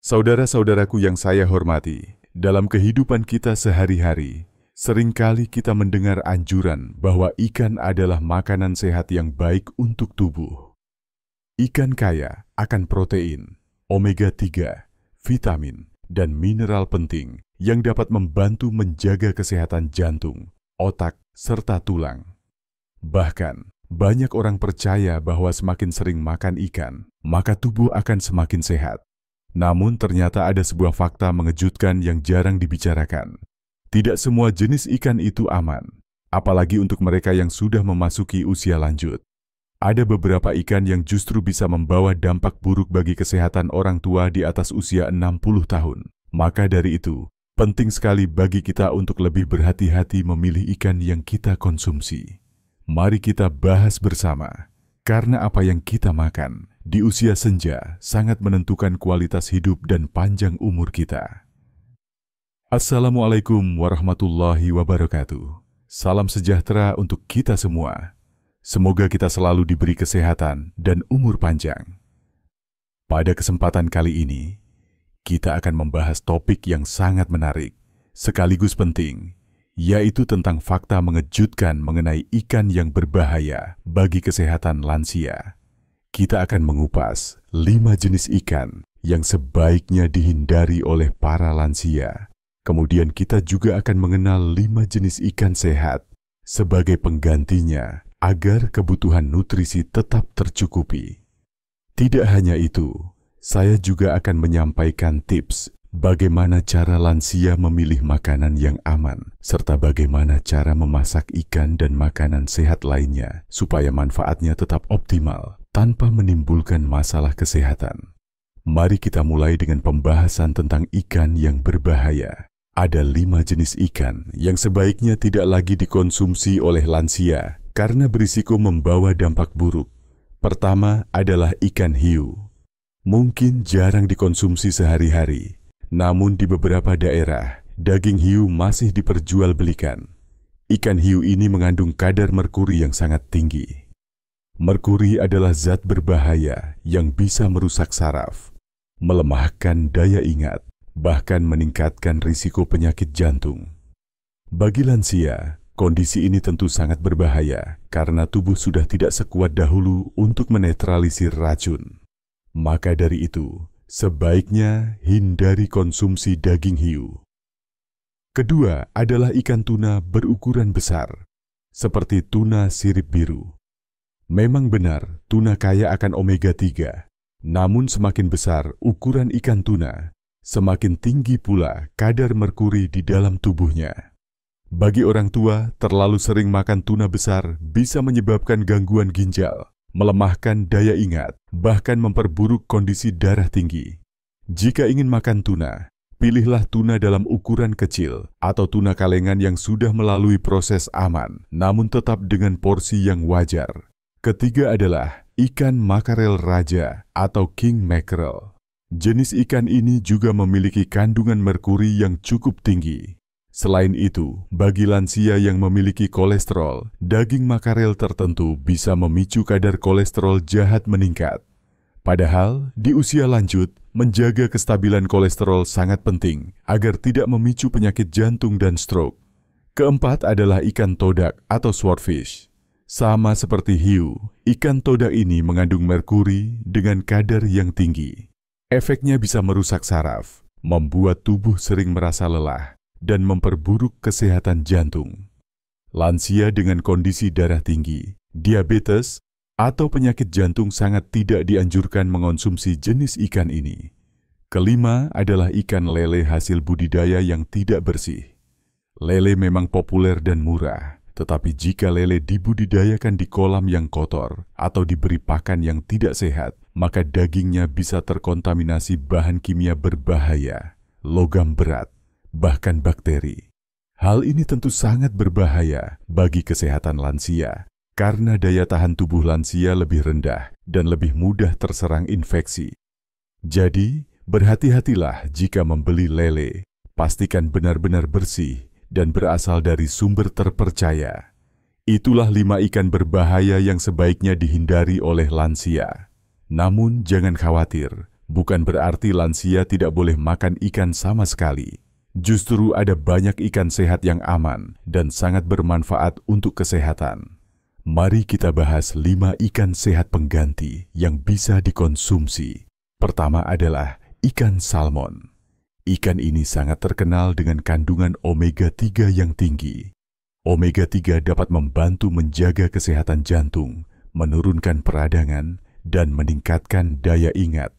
Saudara-saudaraku yang saya hormati, dalam kehidupan kita sehari-hari, seringkali kita mendengar anjuran bahwa ikan adalah makanan sehat yang baik untuk tubuh. Ikan kaya akan protein, omega-3, vitamin, dan mineral penting yang dapat membantu menjaga kesehatan jantung, otak, serta tulang. Bahkan, banyak orang percaya bahwa semakin sering makan ikan, maka tubuh akan semakin sehat. Namun ternyata ada sebuah fakta mengejutkan yang jarang dibicarakan. Tidak semua jenis ikan itu aman, apalagi untuk mereka yang sudah memasuki usia lanjut. Ada beberapa ikan yang justru bisa membawa dampak buruk bagi kesehatan orang tua di atas usia 60 tahun. Maka dari itu, penting sekali bagi kita untuk lebih berhati-hati memilih ikan yang kita konsumsi. Mari kita bahas bersama, karena apa yang kita makan di usia senja sangat menentukan kualitas hidup dan panjang umur kita. Assalamualaikum warahmatullahi wabarakatuh. Salam sejahtera untuk kita semua. Semoga kita selalu diberi kesehatan dan umur panjang. Pada kesempatan kali ini, kita akan membahas topik yang sangat menarik, sekaligus penting, yaitu tentang fakta mengejutkan mengenai ikan yang berbahaya bagi kesehatan lansia. Kita akan mengupas 5 jenis ikan yang sebaiknya dihindari oleh para lansia. Kemudian kita juga akan mengenal 5 jenis ikan sehat sebagai penggantinya agar kebutuhan nutrisi tetap tercukupi. Tidak hanya itu, saya juga akan menyampaikan tips bagaimana cara lansia memilih makanan yang aman, serta bagaimana cara memasak ikan dan makanan sehat lainnya supaya manfaatnya tetap optimal tanpa menimbulkan masalah kesehatan. Mari kita mulai dengan pembahasan tentang ikan yang berbahaya. Ada 5 jenis ikan yang sebaiknya tidak lagi dikonsumsi oleh lansia karena berisiko membawa dampak buruk. Pertama adalah ikan hiu. Mungkin jarang dikonsumsi sehari-hari, namun di beberapa daerah, daging hiu masih diperjualbelikan. Ikan hiu ini mengandung kadar merkuri yang sangat tinggi. Merkuri adalah zat berbahaya yang bisa merusak saraf, melemahkan daya ingat, bahkan meningkatkan risiko penyakit jantung. Bagi lansia, kondisi ini tentu sangat berbahaya karena tubuh sudah tidak sekuat dahulu untuk menetralisir racun. Maka dari itu, sebaiknya hindari konsumsi daging hiu. Kedua adalah ikan tuna berukuran besar, seperti tuna sirip biru. Memang benar, tuna kaya akan omega-3. Namun semakin besar ukuran ikan tuna, semakin tinggi pula kadar merkuri di dalam tubuhnya. Bagi orang tua, terlalu sering makan tuna besar bisa menyebabkan gangguan ginjal, melemahkan daya ingat, bahkan memperburuk kondisi darah tinggi. Jika ingin makan tuna, pilihlah tuna dalam ukuran kecil atau tuna kalengan yang sudah melalui proses aman, namun tetap dengan porsi yang wajar. Ketiga adalah ikan makarel raja atau king mackerel. Jenis ikan ini juga memiliki kandungan merkuri yang cukup tinggi. Selain itu, bagi lansia yang memiliki kolesterol, daging makarel tertentu bisa memicu kadar kolesterol jahat meningkat. Padahal, di usia lanjut, menjaga kestabilan kolesterol sangat penting agar tidak memicu penyakit jantung dan stroke. Keempat adalah ikan todak atau swordfish. Sama seperti hiu, ikan todak ini mengandung merkuri dengan kadar yang tinggi. Efeknya bisa merusak saraf, membuat tubuh sering merasa lelah, dan memperburuk kesehatan jantung. Lansia dengan kondisi darah tinggi, diabetes, atau penyakit jantung sangat tidak dianjurkan mengonsumsi jenis ikan ini. Kelima adalah ikan lele hasil budidaya yang tidak bersih. Lele memang populer dan murah, tetapi jika lele dibudidayakan di kolam yang kotor atau diberi pakan yang tidak sehat, maka dagingnya bisa terkontaminasi bahan kimia berbahaya, logam berat, bahkan bakteri. Hal ini tentu sangat berbahaya bagi kesehatan lansia, karena daya tahan tubuh lansia lebih rendah dan lebih mudah terserang infeksi. Jadi, berhati-hatilah jika membeli lele. Pastikan benar-benar bersih dan berasal dari sumber terpercaya. Itulah 5 ikan berbahaya yang sebaiknya dihindari oleh lansia. Namun jangan khawatir, Bukan berarti lansia tidak boleh makan ikan sama sekali. Justru ada banyak ikan sehat yang aman dan sangat bermanfaat untuk kesehatan. Mari kita bahas 5 ikan sehat pengganti yang bisa dikonsumsi. Pertama adalah ikan salmon. Ikan ini sangat terkenal dengan kandungan omega-3 yang tinggi. Omega-3 dapat membantu menjaga kesehatan jantung, menurunkan peradangan, dan meningkatkan daya ingat.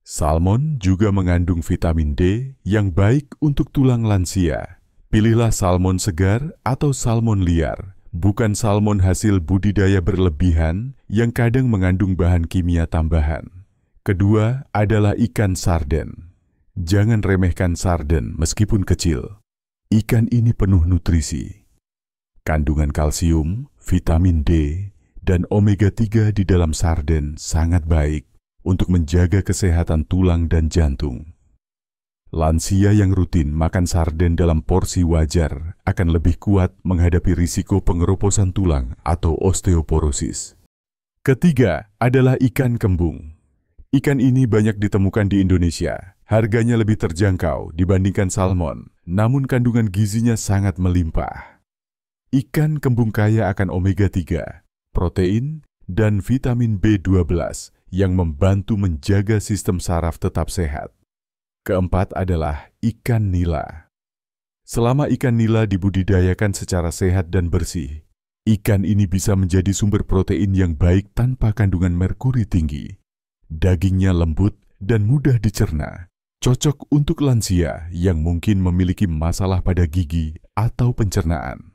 Salmon juga mengandung vitamin D yang baik untuk tulang lansia. Pilihlah salmon segar atau salmon liar, bukan salmon hasil budidaya berlebihan yang kadang mengandung bahan kimia tambahan. Kedua adalah ikan sarden. Jangan remehkan sarden meskipun kecil. Ikan ini penuh nutrisi. Kandungan kalsium, vitamin D, dan omega-3 di dalam sarden sangat baik untuk menjaga kesehatan tulang dan jantung. Lansia yang rutin makan sarden dalam porsi wajar akan lebih kuat menghadapi risiko pengeroposan tulang atau osteoporosis. Ketiga adalah ikan kembung. Ikan ini banyak ditemukan di Indonesia. Harganya lebih terjangkau dibandingkan salmon, namun kandungan gizinya sangat melimpah. Ikan kembung kaya akan omega-3, protein, dan vitamin B12 yang membantu menjaga sistem saraf tetap sehat. Keempat adalah ikan nila. Selama ikan nila dibudidayakan secara sehat dan bersih, ikan ini bisa menjadi sumber protein yang baik tanpa kandungan merkuri tinggi. Dagingnya lembut dan mudah dicerna, cocok untuk lansia yang mungkin memiliki masalah pada gigi atau pencernaan.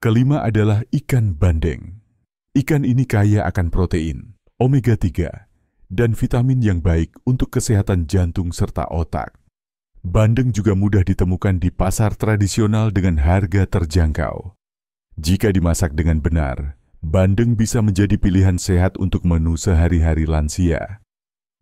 Kelima adalah ikan bandeng. Ikan ini kaya akan protein, omega-3, dan vitamin yang baik untuk kesehatan jantung serta otak. Bandeng juga mudah ditemukan di pasar tradisional dengan harga terjangkau. Jika dimasak dengan benar, bandeng bisa menjadi pilihan sehat untuk menu sehari-hari lansia.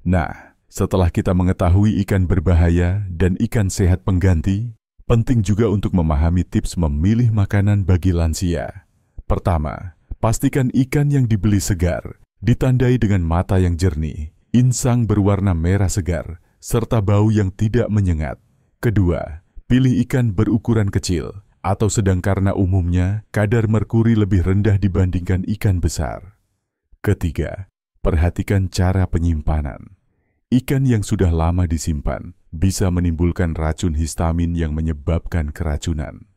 Nah, setelah kita mengetahui ikan berbahaya dan ikan sehat pengganti, penting juga untuk memahami tips memilih makanan bagi lansia. Pertama, pastikan ikan yang dibeli segar, ditandai dengan mata yang jernih, insang berwarna merah segar, serta bau yang tidak menyengat. Kedua, pilih ikan berukuran kecil atau sedang karena umumnya kadar merkuri lebih rendah dibandingkan ikan besar. Ketiga, perhatikan cara penyimpanan. Ikan yang sudah lama disimpan bisa menimbulkan racun histamin yang menyebabkan keracunan.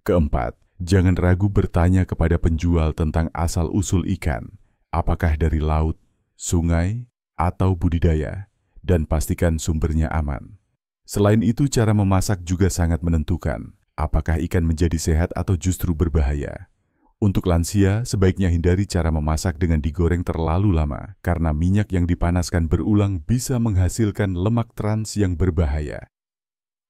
Keempat, jangan ragu bertanya kepada penjual tentang asal-usul ikan. Apakah dari laut, sungai, atau budidaya, dan pastikan sumbernya aman. Selain itu, cara memasak juga sangat menentukan apakah ikan menjadi sehat atau justru berbahaya. Untuk lansia, sebaiknya hindari cara memasak dengan digoreng terlalu lama, karena minyak yang dipanaskan berulang bisa menghasilkan lemak trans yang berbahaya.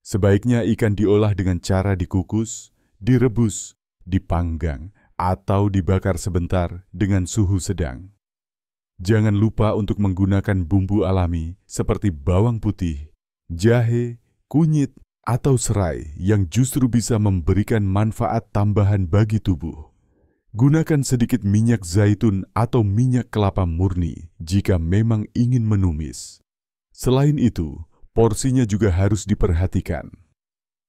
Sebaiknya ikan diolah dengan cara dikukus, direbus, dipanggang, atau dibakar sebentar dengan suhu sedang. Jangan lupa untuk menggunakan bumbu alami seperti bawang putih, jahe, kunyit, atau serai yang justru bisa memberikan manfaat tambahan bagi tubuh. Gunakan sedikit minyak zaitun atau minyak kelapa murni jika memang ingin menumis. Selain itu, porsinya juga harus diperhatikan.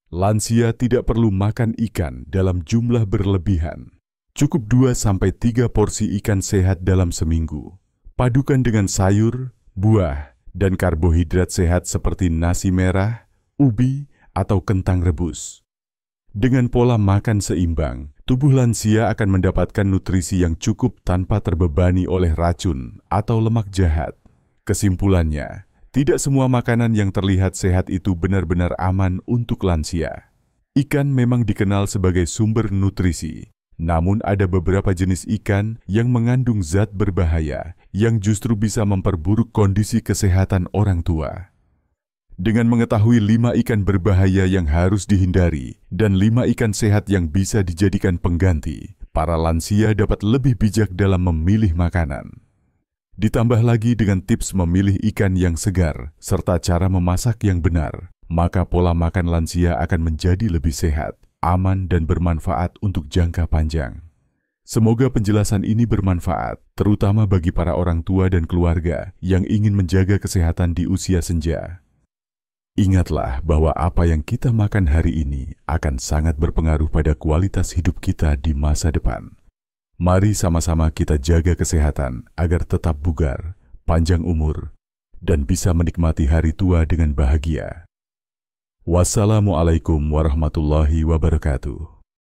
Lansia tidak perlu makan ikan dalam jumlah berlebihan. Cukup 2-3 porsi ikan sehat dalam seminggu. Padukan dengan sayur, buah, dan karbohidrat sehat seperti nasi merah, ubi, atau kentang rebus. Dengan pola makan seimbang, tubuh lansia akan mendapatkan nutrisi yang cukup tanpa terbebani oleh racun atau lemak jahat. Kesimpulannya, tidak semua makanan yang terlihat sehat itu benar-benar aman untuk lansia. Ikan memang dikenal sebagai sumber nutrisi. Namun ada beberapa jenis ikan yang mengandung zat berbahaya yang justru bisa memperburuk kondisi kesehatan orang tua. Dengan mengetahui 5 ikan berbahaya yang harus dihindari dan 5 ikan sehat yang bisa dijadikan pengganti, para lansia dapat lebih bijak dalam memilih makanan. Ditambah lagi dengan tips memilih ikan yang segar serta cara memasak yang benar, maka pola makan lansia akan menjadi lebih sehat, aman, dan bermanfaat untuk jangka panjang. Semoga penjelasan ini bermanfaat, terutama bagi para orang tua dan keluarga yang ingin menjaga kesehatan di usia senja. Ingatlah bahwa apa yang kita makan hari ini akan sangat berpengaruh pada kualitas hidup kita di masa depan. Mari sama-sama kita jaga kesehatan agar tetap bugar, panjang umur, dan bisa menikmati hari tua dengan bahagia. Wassalamualaikum warahmatullahi wabarakatuh.